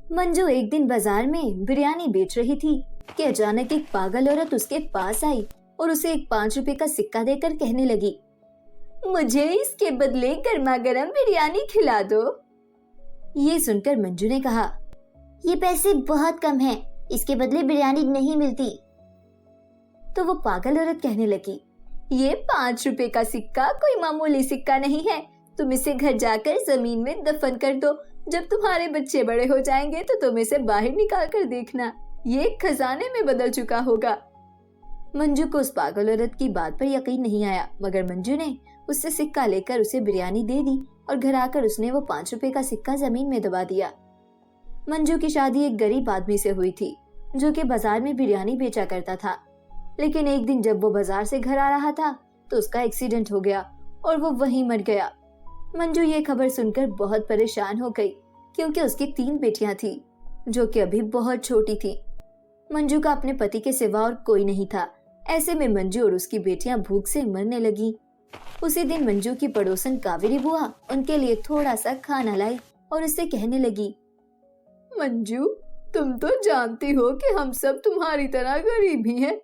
मंजू एक दिन बाजार में बिरयानी बेच रही थी कि अचानक एक पागल औरत उसके पास आई और उसे एक 5 रुपए का सिक्का देकर कहने लगी, मुझे इसके बदले गर्मा गर्म बिरयानी खिला दो। ये सुनकर मंजू ने कहा, ये पैसे बहुत कम हैं, इसके बदले बिरयानी नहीं मिलती। तो वो पागल औरत कहने लगी, ये 5 रुपए का सिक्का कोई मामूली सिक्का नहीं है, तुम इसे घर जाकर जमीन में दफन कर दो। जब तुम्हारे बच्चे बड़े हो जाएंगे तो तुम इसे बाहर निकाल कर देखना, ये एक खजाने में बदल चुका होगा। मंजू को उस पागल औरत की बात पर यकीन नहीं आया, मगर मंजू ने उससे सिक्का लेकर उसे बिरयानी दे दी और घर आकर उसने वो 5 रुपए का सिक्का जमीन में दबा दिया। मंजू की शादी एक गरीब आदमी से हुई थी जो कि बाजार में बिरयानी बेचा करता था। लेकिन एक दिन जब वो बाजार से घर आ रहा था तो उसका एक्सीडेंट हो गया और वो वहीं मर गया। मंजू ये खबर सुनकर बहुत परेशान हो गई क्योंकि उसकी 3 बेटियां थी जो कि अभी बहुत छोटी थी। मंजू का अपने पति के सिवा और कोई नहीं था। ऐसे में मंजू और उसकी बेटियां भूख से मरने लगी। उसी दिन मंजू की पड़ोसन कावेरी बुआ उनके लिए थोड़ा सा खाना लाई और उससे कहने लगी, मंजू, तुम तो जानती हो कि हम सब तुम्हारी तरह गरीब ही हैं।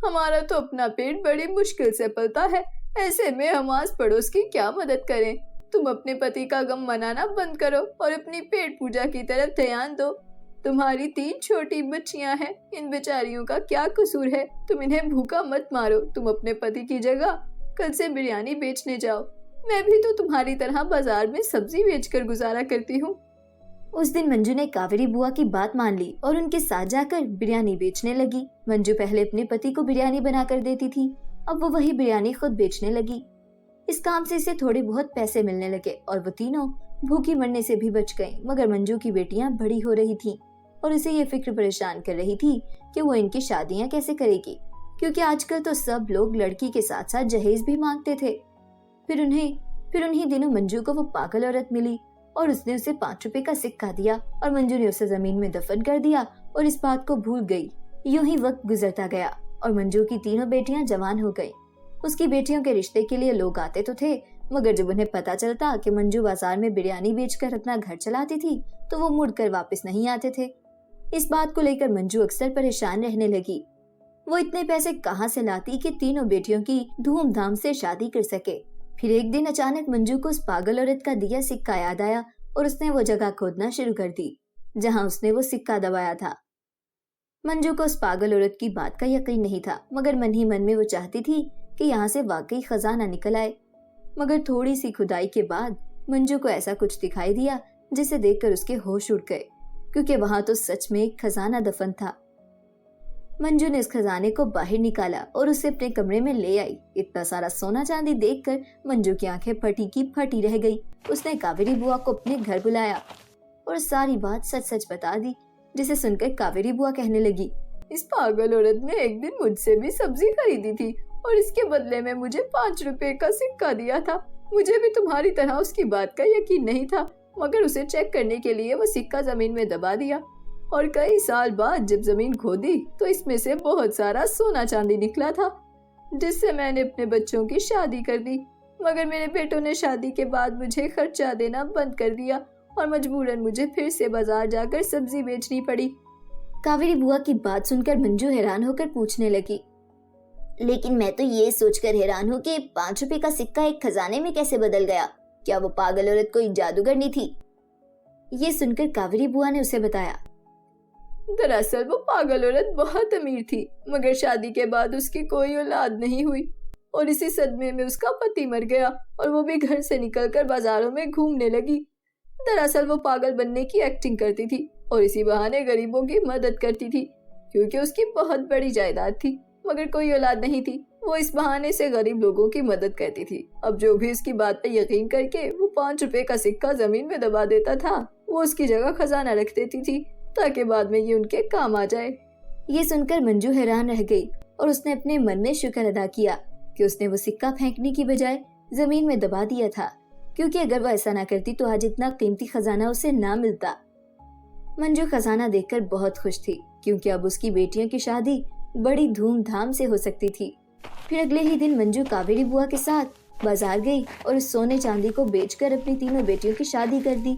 हमारा तो अपना पेट बड़ी मुश्किल से पलता है, ऐसे में हम आस पड़ोस की क्या मदद करें। तुम अपने पति का गम मनाना बंद करो और अपनी पेट पूजा की तरफ ध्यान दो। तुम्हारी 3 छोटी बच्चियां हैं, इन बेचारियों का क्या कसूर है? तुम इन्हें भूखा मत मारो। तुम अपने पति की जगह कल से बिरयानी बेचने जाओ। मैं भी तो तुम्हारी तरह बाजार में सब्जी बेचकर गुजारा करती हूँ। उस दिन मंजू ने कावेरी बुआ की बात मान ली और उनके साथ जाकर बिरयानी बेचने लगी। मंजू पहले अपने पति को बिरयानी बनाकर देती थी, अब वो वही बिरयानी खुद बेचने लगी। इस काम से इसे थोड़े बहुत पैसे मिलने लगे और वो तीनों भूखी मरने से भी बच गईं। मगर मंजू की बेटियां बड़ी हो रही थीं और इसे ये फिक्र परेशान कर रही थी कि वो इनकी शादियां कैसे करेगी, क्योंकि आजकल तो सब लोग लड़की के साथ साथ जहेज भी मांगते थे। फिर उन्हीं दिनों मंजू को वो पागल औरत मिली और उसने उसे 5 रुपए का सिक्का दिया और मंजू ने उसे जमीन में दफन कर दिया और इस बात को भूल गई। यूं ही वक्त गुजरता गया और मंजू की तीनों बेटियां जवान हो गईं। उसकी बेटियों के रिश्ते के लिए लोग आते तो थे, मगर जब उन्हें पता चलता कि मंजू बाजार में बिरयानी बेचकर अपना घर चलाती थी तो वो मुड़कर वापस नहीं आते थे। इस बात को लेकर मंजू अक्सर परेशान रहने लगी। वो इतने पैसे कहाँ से लाती कि तीनों बेटियों की धूमधाम से शादी कर सके। फिर एक दिन अचानक मंजू को उस पागल औरत का दिया सिक्का याद आया और उसने वो जगह खोदना शुरू कर दी जहाँ उसने वो सिक्का दबाया था। मंजू को उस पागल औरत की बात का यकीन नहीं था, मगर मन ही मन में वो चाहती थी कि यहाँ से वाकई खजाना निकल आए। मगर थोड़ी सी खुदाई के बाद मंजू को ऐसा कुछ दिखाई दिया जिसे देखकर उसके होश उड़ गए, क्योंकि वहां तो सच में एक खजाना दफन था। मंजू ने इस खजाने को बाहर निकाला और उसे अपने कमरे में ले आई। इतना सारा सोना चांदी देखकर मंजू की आंखें फटी की फटी रह गई। उसने कावेरी बुआ को अपने घर बुलाया और सारी बात सच सच बता दी, जिसे सुनकर कावेरी बुआ कहने लगी, इस पागल औरत ने एक दिन मुझसे भी सब्जी खरीदी थी और इसके बदले में मुझे 5 रुपए का सिक्का दिया था। मुझे भी तुम्हारी तरह उसकी बात का यकीन नहीं था, मगर उसे चेक करने के लिए वो सिक्का जमीन में दबा दिया और कई साल बाद जब जमीन खोदी तो इसमें से बहुत सारा सोना चांदी निकला था, जिससे मैंने अपने बच्चों की शादी कर दी। मगर मेरे बेटों ने शादी के बाद मुझे खर्चा देना बंद कर दिया और मजबूरन मुझे फिर से बाजार जाकर सब्जी बेचनी पड़ी। कावेरी बुआ की बात सुनकर मंजू हैरान होकर पूछने लगी, लेकिन मैं तो ये सोचकर हैरान हूँ कि 5 रुपए का सिक्का एक खजाने में कैसे बदल गया? क्या वो पागल औरत कोई जादूगरनी थी? ये सुनकर कावेरी बुआ ने उसे बताया, दरअसल वो पागल औरत बहुत अमीर थी, मगर शादी के बाद उसकी कोई औलाद नहीं हुई और इसी सदमे में उसका पति मर गया और वो भी घर से निकलकर बाजारों में घूमने लगी। दरअसल वो पागल बनने की एक्टिंग करती थी और इसी बहाने गरीबों की मदद करती थी, क्योंकि उसकी बहुत बड़ी जायदाद थी मगर कोई औलाद नहीं थी। वो इस बहाने से गरीब लोगों की मदद करती थी। अब जो भी उसकी बात पे यकीन करके वो 5 रुपए का सिक्का जमीन में दबा देता था, वो उसकी जगह खजाना रख देती थी ताकि बाद में ये उनके काम आ जाए। ये सुनकर मंजू हैरान रह गई और उसने अपने मन में शुक्र अदा किया कि उसने वो सिक्का फेंकने की बजाय जमीन में दबा दिया था, क्योंकि अगर वो ऐसा ना करती तो आज इतना कीमती खजाना उसे ना मिलता। मंजू खजाना देखकर बहुत खुश थी, क्योंकि अब उसकी बेटियों की शादी बड़ी धूमधाम से हो सकती थी। फिर अगले ही दिन मंजू कावेरी बुआ के साथ बाजार गई और उस सोने चांदी को बेचकर अपनी तीनों बेटियों की शादी कर दी